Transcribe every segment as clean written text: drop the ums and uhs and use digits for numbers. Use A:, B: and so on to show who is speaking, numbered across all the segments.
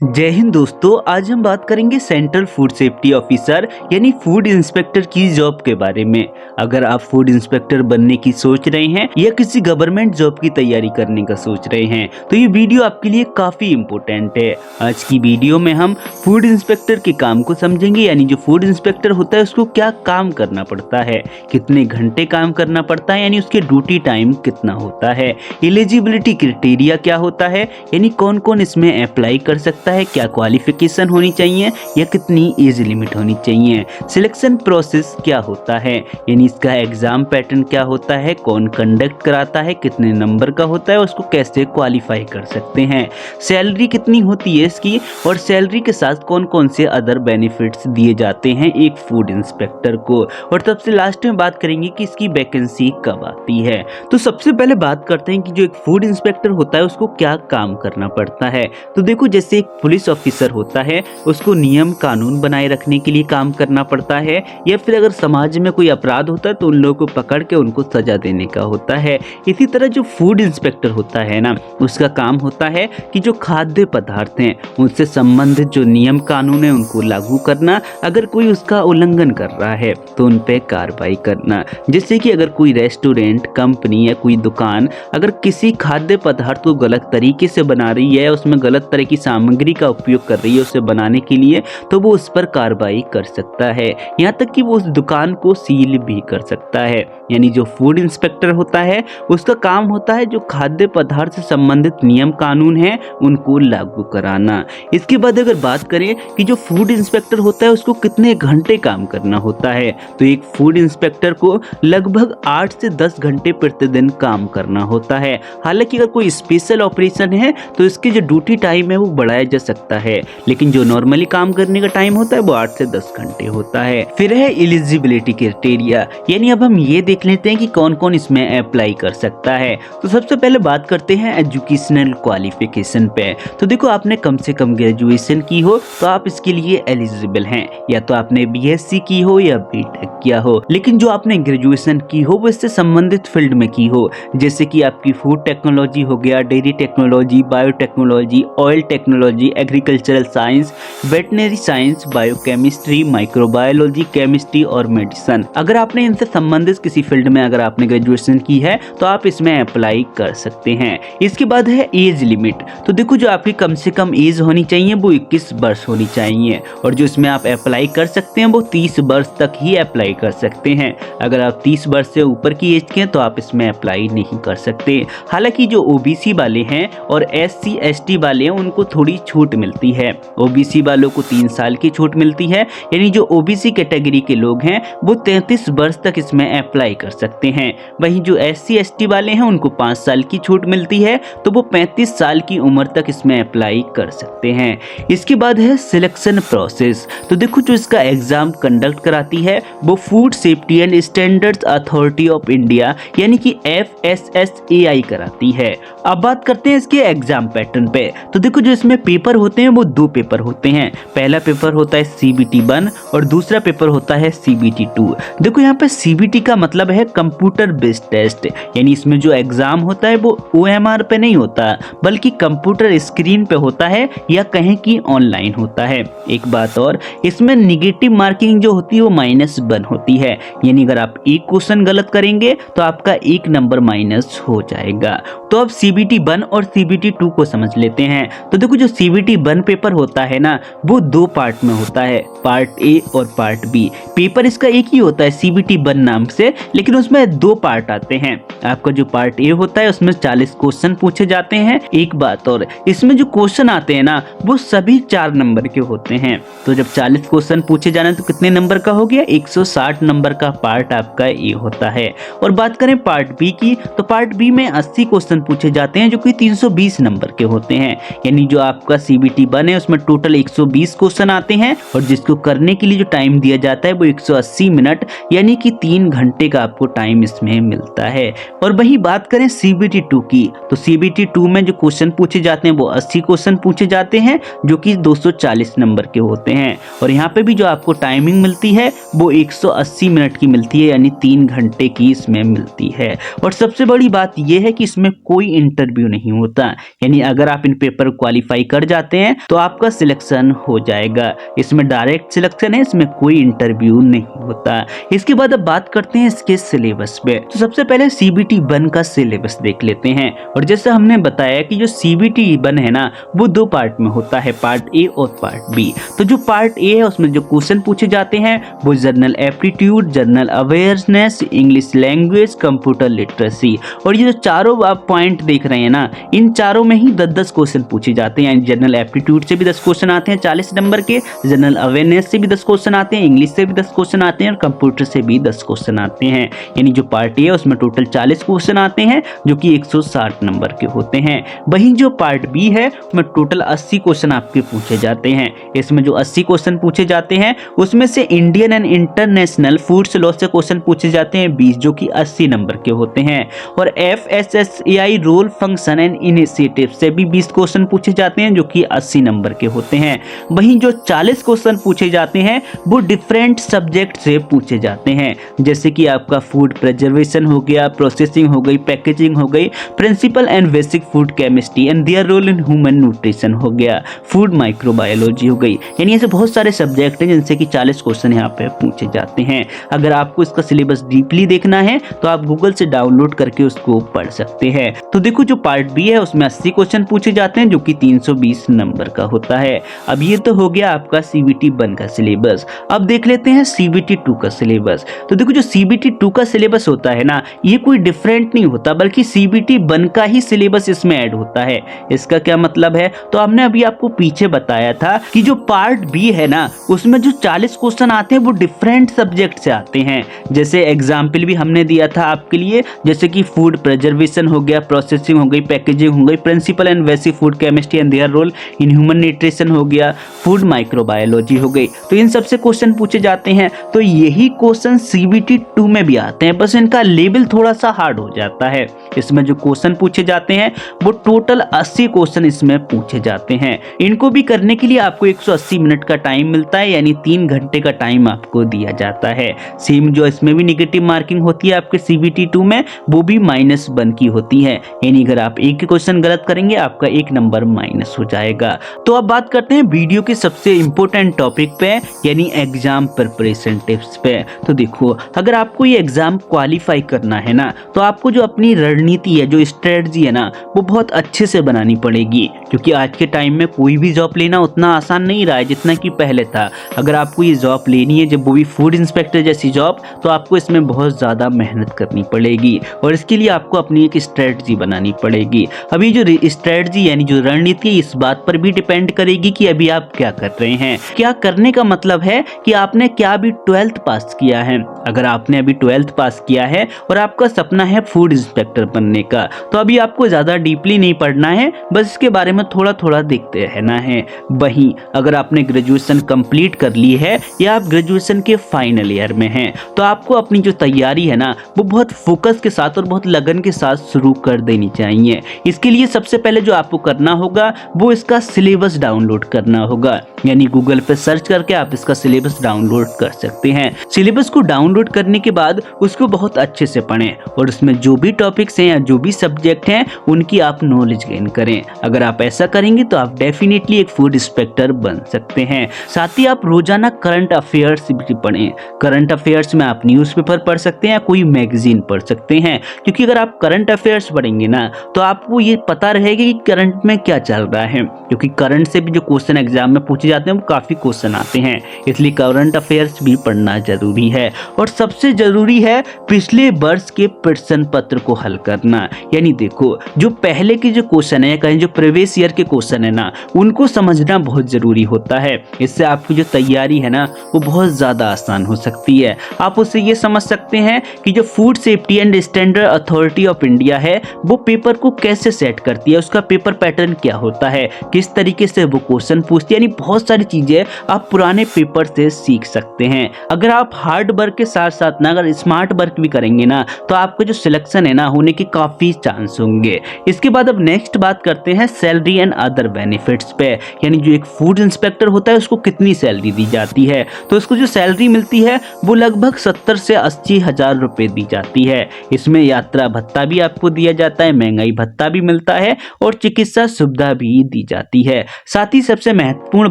A: जय हिंद दोस्तों। आज हम बात करेंगे सेंट्रल फूड सेफ्टी ऑफिसर यानी फूड इंस्पेक्टर की जॉब के बारे में। अगर आप फूड इंस्पेक्टर बनने की सोच रहे हैं या किसी गवर्नमेंट जॉब की तैयारी करने का सोच रहे हैं तो ये वीडियो आपके लिए काफी इम्पोर्टेंट है। आज की वीडियो में हम फूड इंस्पेक्टर के काम को समझेंगे, यानी जो फूड इंस्पेक्टर होता है उसको क्या काम करना पड़ता है, कितने घंटे काम करना पड़ता है, यानी उसके ड्यूटी टाइम कितना होता है, एलिजिबिलिटी क्राइटेरिया क्या होता है, यानी कौन कौन इसमें अप्लाई कर सकता है, क्या क्वालिफिकेशन होनी चाहिए या कितनी एज लिमिट होनी चाहिए, सिलेक्शन प्रोसेस क्या होता है, यानी इसका एग्जाम पैटर्न क्या होता है, कौन कंडक्ट कराता है, कितने नंबर का होता है, उसको कैसे क्वालिफाई कर सकते हैं, सैलरी कितनी होती है इसकी, और सैलरी के साथ कौन कौन से अदर बेनिफिट्स दिए जाते हैं एक फूड इंस्पेक्टर को, और सबसे लास्ट में बात करेंगे कि इसकी वैकेंसी कब आती है। तो सबसे पहले बात करते हैं कि जो एक फूड इंस्पेक्टर होता है उसको क्या काम करना पड़ता है। तो देखो, जैसे एक पुलिस ऑफिसर होता है उसको नियम कानून बनाए रखने के लिए काम करना पड़ता है, या फिर अगर समाज में कोई अपराध होता है तो उन लोगों को पकड़ के उनको सजा देने का होता है। इसी तरह जो फूड इंस्पेक्टर होता है ना, उसका काम होता है कि जो खाद्य पदार्थ हैं उनसे संबंधित जो नियम कानून है उनको लागू करना, अगर कोई उसका उल्लंघन कर रहा है तो उन पे कार्रवाई करना। जैसे कि अगर कोई रेस्टोरेंट, कंपनी या कोई दुकान अगर किसी खाद्य पदार्थ को गलत तरीके से बना रही है, उसमें गलत तरह की सामग्री का उपयोग कर रही है उसे बनाने के लिए, तो वो उस पर कार्रवाई कर सकता है। यहाँ तक कि वो उस दुकान को सील भी कर सकता है। यानी जो फूड इंस्पेक्टर होता है उसका काम होता है जो खाद्य पदार्थ से संबंधित नियम कानून है उनको लागू कराना। इसके बाद अगर बात करें कि जो फूड इंस्पेक्टर होता है उसको कितने घंटे काम करना होता है, तो एक फूड इंस्पेक्टर को लगभग 8 से 10 घंटे प्रतिदिन काम करना होता है। हालांकि अगर कोई स्पेशल ऑपरेशन है तो इसकी जो ड्यूटी टाइम है वो बढ़ाया जा सकता है, लेकिन जो नॉर्मली काम करने का टाइम होता है वो 8 से 10 घंटे होता है। फिर है एलिजिबिलिटी क्राइटेरिया, यानी अब हम ये देख लेते हैं कि कौन कौन इसमें अप्लाई कर सकता है। तो सबसे पहले बात करते हैं एजुकेशनल क्वालिफिकेशन पे। तो देखो, आपने कम से कम ग्रेजुएशन की हो तो आप इसके लिए एलिजिबल हैं, या तो आपने बीएससी की हो या बीटेक किया हो। लेकिन जो आपने ग्रेजुएशन की हो वो इससे संबंधित फील्ड में की हो, जैसे कि आपकी फूड टेक्नोलॉजी हो गया, dairy technology, biotechnology, oil technology, agricultural science, veterinary science, biochemistry, microbiology, chemistry और मेडिसिन। अगर आपने इनसे संबंधित किसी फील्ड में अगर आपने ग्रेजुएशन की है तो आप इसमें अप्लाई कर सकते हैं। इसके बाद है एज लिमिट। तो देखो, जो आपकी कम से कम एज होनी चाहिए वो 21 वर्ष होनी चाहिए, और जो इसमें आप अप्लाई कर सकते हैं वो 30 वर्ष तक ही अप्लाई कर सकते हैं। अगर आप 30 वर्ष से ऊपर की एज के हैं तो आप इसमें अप्लाई नहीं कर सकते। हालांकि जो ओबीसी वाले हैं और एससी एसटी वाले हैं उनको थोड़ी छूट मिलती है। ओबीसी वालों को 3 साल की छूट मिलती है, यानी जो ओबीसी कैटेगरी के लोग हैं वो 33 वर्ष तक इसमें अप्लाई कर सकते हैं। वहीं जो एससी एसटी वाले हैं उनको 5 साल की छूट मिलती है, तो वो 35 साल की उम्र तक इसमें अप्लाई कर सकते हैं। इसके बाद है सिलेक्शन प्रोसेस। तो देखो, जो इसका एग्जाम कंडक्ट कराती है वो food safety and standards authority of India यानी कि FSSAI कराती है। अब बात करते हैं इसके एग्जाम पैटर्न पे। तो देखो, जो इसमें पेपर होते हैं वो 2 पेपर होते हैं। पहला पेपर होता है CBT 1 और दूसरा पेपर होता है CBT 2। देखो, यहाँ पे CBT का मतलब है कंप्यूटर बेस्ड टेस्ट, यानी इसमें जो एग्जाम होता है वो OMR पे नहीं होता बल्कि कंप्यूटर स्क्रीन पे होता है, या कहें कि ऑनलाइन होता है। एक बात और, इसमें निगेटिव मार्किंग जो होती है वो -1 होती है, यानी अगर आप एक क्वेश्चन गलत करेंगे तो आपका 1 नंबर माइनस हो जाएगा। तो अब CBT 1 और CBT 2 को समझ लेते हैं। तो देखो, जो CBT 1 पेपर होता है ना वो 2 पार्ट में होता है, पार्ट ए और पार्ट बी। पेपर इसका एक ही होता है CBT 1 नाम से, लेकिन उसमें 2 पार्ट आते हैं। आपका जो पार्ट ए होता है उसमें 40 क्वेश्चन पूछे जाते हैं। एक बात और, इसमें जो क्वेश्चन आते हैं ना वो सभी 4 नंबर के होते हैं। तो जब 40 क्वेश्चन पूछे जाने तो कितने नंबर का हो गया, 160 नंबर का पार्ट आपका ए होता है। और बात करें पार्ट बी की, तो पार्ट बी में 80 क्वेश्चन पूछे जाते हैं जो कि 320 नंबर के होते हैं। यानी जो आपका CBT 1 है उसमें टोटल 120 क्वेश्चन आते हैं, और जिसको करने के लिए जो टाइम दिया जाता है वो 180 मिनट यानी कि 3 घंटे का आपको टाइम इसमें मिलता है। और वही बात करें CBT 2 की, तो CBT 2 में जो क्वेश्चन पूछे जाते हैं वो 80 क्वेश्चन पूछे जाते हैं जो कि 240 नंबर के होते हैं, और यहाँ पे भी जो आपको टाइमिंग मिलती है वो 180 मिनट की मिलती है, यानी 3 घंटे की इसमें मिलती है। और सबसे बड़ी बात यह है कि इसमें कोई इंटरव्यू नहीं होता, यानी अगर आप इन पेपर क्वालिफाई कर जाते हैं तो आपका सिलेक्शन हो जाएगा। इसमें डायरेक्ट सिलेक्शन है, इसमें कोई इंटरव्यू नहीं होता। इसके बाद अब बात करते हैं इसके सिलेबस पे। तो सबसे पहले CBT 1 का सिलेबस देख लेते हैं। और जैसे हमने बताया कि जो CBT 1 है ना वो 2 पार्ट में होता है, पार्ट ए और पार्ट बी। तो जो पार्ट ए है उसमें जो क्वेश्चन पूछे जाते हैं वो general aptitude, general awareness, English language, computer literacy. और ये जो चारों आप पॉइंट देख रहे हैं ना, इन चारों में ही 10-10 क्वेश्चन पूछे जाते हैं। जनरल एप्टीट्यूड से भी 10 क्वेश्चन आते हैं 40 नंबर के, जनरल अवेयरनेस से भी 10 क्वेश्चन आते हैं, इंग्लिश से भी 10 क्वेश्चन आते हैं और कंप्यूटर से भी 10 क्वेश्चन आते हैं। यानी जो पार्ट ए है उसमें टोटल 40 क्वेश्चन आते हैं जो कि 160 नंबर के होते हैं। वहीं जो पार्ट बी है उसमें टोटल 80 क्वेश्चन आपके पूछे जाते हैं। इसमें जो 80 क्वेश्चन पूछे जाते हैं उसमें से Indian and international foods law से क्वेश्चन पूछे जाते हैं 20 जो कि 80 नंबर के होते हैं। और FSSAI role function and initiative से भी 20 क्वेश्चन पूछे जाते हैं जो कि 80 नंबर के होते हैं। वहीं जो 40 क्वेश्चन पूछे जाते हैं वो डिफरेंट सब्जेक्ट से पूछे जाते हैं, जैसे कि आपका फूड प्रिजर्वेशन हो गया, प्रोसेसिंग हो गई, पैकेजिंग हो गई, principle and basic food chemistry and their role in human nutrition हो गया, फूड माइक्रोबायोलॉजी हो गई। यानी ऐसे बहुत सारे सब्जेक्ट हैं जिनसे कि 40 क्वेश्चन यहाँ पे पूछे जाते हैं। अगर आपको इसका सिलेबस डीपली देखना है तो आप गूगल से डाउनलोड करके उसको पढ़ सकते हैं। तो देखो जो पार्ट बी है उसमें 80 क्वेश्चन पूछे जाते हैं जो कि 320 नंबर का होता है। अब ये तो हो गया आपका CBT 1 का सिलेबस। अब देख लेते हैं CBT 2 का सिलेबस। तो देखो जो CBT 2 का सिलेबस होता है ना ये कोई डिफरेंट नहीं होता बल्कि CBT 1 का ही सिलेबस इसमें ऐड होता है। इसका क्या मतलब है, तो हमने अभी आपको पीछे बताया था कि जो पार्ट बी है ना उसमें जो 40 क्वेश्चन आते हैं वो डिफरेंट सब्जेक्ट से आते हैं। जैसे एग्जाम्पल भी हमने दिया था आपके लिए, जैसे कि फूड प्रिजर्वेशन हो गया, प्रोसेसिंग हो गई, पैकेजिंग हो गई, principle and basic food chemistry and their role in human nutrition हो गया, फूड माइक्रोबायोलॉजी हो गई। तो इन सबसे क्वेश्चन पूछे जाते हैं। तो यही क्वेश्चन CBT 2 में भी आते हैं, बस इनका लेवल थोड़ा सा हार्ड हो जाता है। इसमें जो क्वेश्चन पूछे जाते हैं वो टोटल 80 क्वेश्चन इसमें पूछे जाते हैं। इनको भी करने के लिए आपको 180 मिनट का टाइम मिलता है, यानी 3 घंटे का टाइम आपको दिया जाता है। सेम जो इसमें भी नेगेटिव मार्किंग होती है आपके CBT 2 में वो भी -1 की होती है, यानी अगर आप एक क्वेश्चन गलत करेंगे आपका 1 नंबर माइनस हो जाएगा। तो अब बात करते हैं वीडियो के सबसे इंपॉर्टेंट टॉपिक पे, यानी एग्जाम प्रिपरेशन टिप्स पे। तो देखो अगर आपको ये एग्जाम क्वालिफाई करना है ना तो आपको जो अपनी रणनीति है, जो स्ट्रेटजी है ना वो बहुत अच्छे से बनानी पड़ेगी, क्योंकि आज के टाइम में कोई भी जॉब लेना उतना आसान नहीं रहा है जितना कि पहले था। अगर आपको ये जॉब लेनी है, जब वो भी फूड इंस्पेक्टर जैसी जॉब, तो आपको इसमें बहुत ज़्यादा मेहनत करनी पड़ेगी और इसके लिए आपको अपनी एक स्ट्रेटजी बनानी पड़ेगी। अभी जो स्ट्रेटजी यानी जो रणनीति इस बात पर भी डिपेंड करेगी कि अभी आप क्या कर रहे हैं। क्या करने का मतलब है कि आपने क्या अभी 12th पास किया है। अगर आपने अभी 12th पास किया है और आपका सपना है फूड इंस्पेक्टर बनने का, तो अभी आपको ज़्यादा डीपली नहीं पढ़ना है, बस इसके बारे में थोड़ा थोड़ा देखते रहना है। वहीं अगर आपने ग्रेजुएशन कंप्लीट कर ली है या आप ग्रेजुएशन के फाइनल ईयर में हैं, तो आपको अपनी जो तैयारी है ना वो बहुत फोकस के साथ और बहुत लगन के साथ शुरू कर देनी चाहिए। इसके लिए सबसे पहले जो आपको करना होगा वो इसका सिलेबस डाउनलोड करना होगा, यानी गूगल पे सर्च करके आप इसका सिलेबस डाउनलोड कर सकते हैं। सिलेबस को डाउनलोड करने के बाद उसको बहुत अच्छे से पढ़ें और उसमें जो भी टॉपिक्स हैं या जो भी सब्जेक्ट हैं उनकी आप नॉलेज गेन करें। अगर आप ऐसा करेंगे तो आप डेफिनेटली एक फूड इंस्पेक्टर बन सकते हैं। साथ ही आप रोजाना करंट अफेयर्स भी पढ़ें। करंट अफेयर्स में आप न्यूज़पेपर पढ़ सकते हैं या कोई मैगजीन पढ़ सकते हैं, क्योंकि अगर आप करंट अफेयर्स पढ़ेंगे ना तो आपको ये पता रहेगा कि करंट में क्या चल रहा है, क्योंकि करंट से भी जो क्वेश्चन एग्जाम में पूछे जाते हैं वो काफ़ी क्वेश्चन आते हैं, इसलिए करंट अफेयर्स भी पढ़ना जरूरी है। और सबसे जरूरी है पिछले वर्ष के प्रश्न पत्र को हल करना। यानी देखो जो पहले के जो क्वेश्चन है, कहीं जो प्रीवियस ईयर के क्वेश्चन है ना, उनको समझना बहुत जरूरी होता है। इससे आपकी जो तैयारी है ना वो बहुत ज़्यादा आसान हो सकती है। आप उससे ये समझ सकते हैं कि जो food safety and standard authority of India है वो पेपर को कैसे सेट करती है, उसका पेपर पैटर्न क्या होता है, किस तरीके से वो क्वेश्चन पूछती है, यानी बहुत सारी चीज़ें आप पुराने पेपर से सीख सकते हैं। अगर आप हार्ड वर्क के साथ साथ ना अगर स्मार्ट वर्क भी करेंगे ना तो आपका जो सिलेक्शन है ना होने के काफ़ी चांस होंगे। इसके बाद अब नेक्स्ट बात करते हैं सैलरी एंड अदर बेनिफिट्स पे, यानी जो एक फूड इंस्पेक्टर होता है उसको कितनी सैलरी दी जाती है। तो उसको जो सैलरी मिलती है वो लगभग 70 से 80 हज़ार रुपये दी जाती है। इसमें यात्रा भत्ता भी आपको दिया जाता है, महंगाई भत्ता भी मिलता है और चिकित्सा सुविधा भी दी दी जाती है। साथ ही सबसे महत्वपूर्ण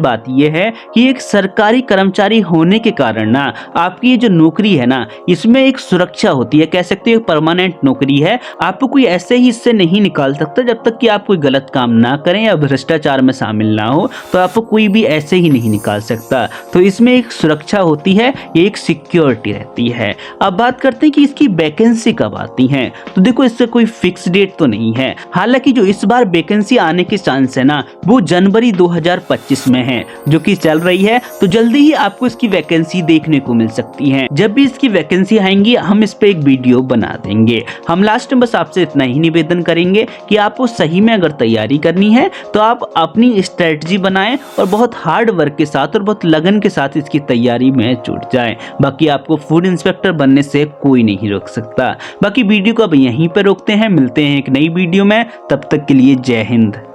A: बात यह है कि एक सरकारी कर्मचारी होने के कारण ना आपकी ये जो नौकरी है ना, इसमें एक सुरक्षा होती है, कह सकते हो परमानेंट नौकरी है। आपको कोई ऐसे ही इससे नहीं निकाल सकता जब तक कि आप कोई गलत काम ना करें या भ्रष्टाचार में शामिल ना हो, तो आपको कोई भी ऐसे ही नहीं निकाल सकता। तो इसमें एक सुरक्षा होती है, एक सिक्योरिटी रहती है। अब बात करते हैं कि इसकी वैकेंसी कब आती है। तो देखो, इससे कोई फिक्स डेट तो नहीं है। हालांकि जो इस बार वैकेंसी आने के चांस है ना, वो जनवरी 2025 में है, जो कि चल रही है। तो जल्दी ही आपको इसकी वैकेंसी देखने को मिल सकती है। जब भी इसकी वैकेंसी आएंगी, हम इस पे एक वीडियो बना देंगे। हम लास्ट में बस आपसे इतना ही निवेदन करेंगे कि आपको सही में अगर तैयारी करनी है तो आप अपनी स्ट्रेटजी बनाएं और बहुत हार्ड वर्क के साथ और बहुत लगन के साथ इसकी तैयारी में जुट जाएं। बाकी आपको फूड इंस्पेक्टर बनने से कोई नहीं रोक सकता। बाकी वीडियो को अब यहीं पर रोकते हैं, मिलते हैं एक नई वीडियो में। तब तक के लिए जय हिंद।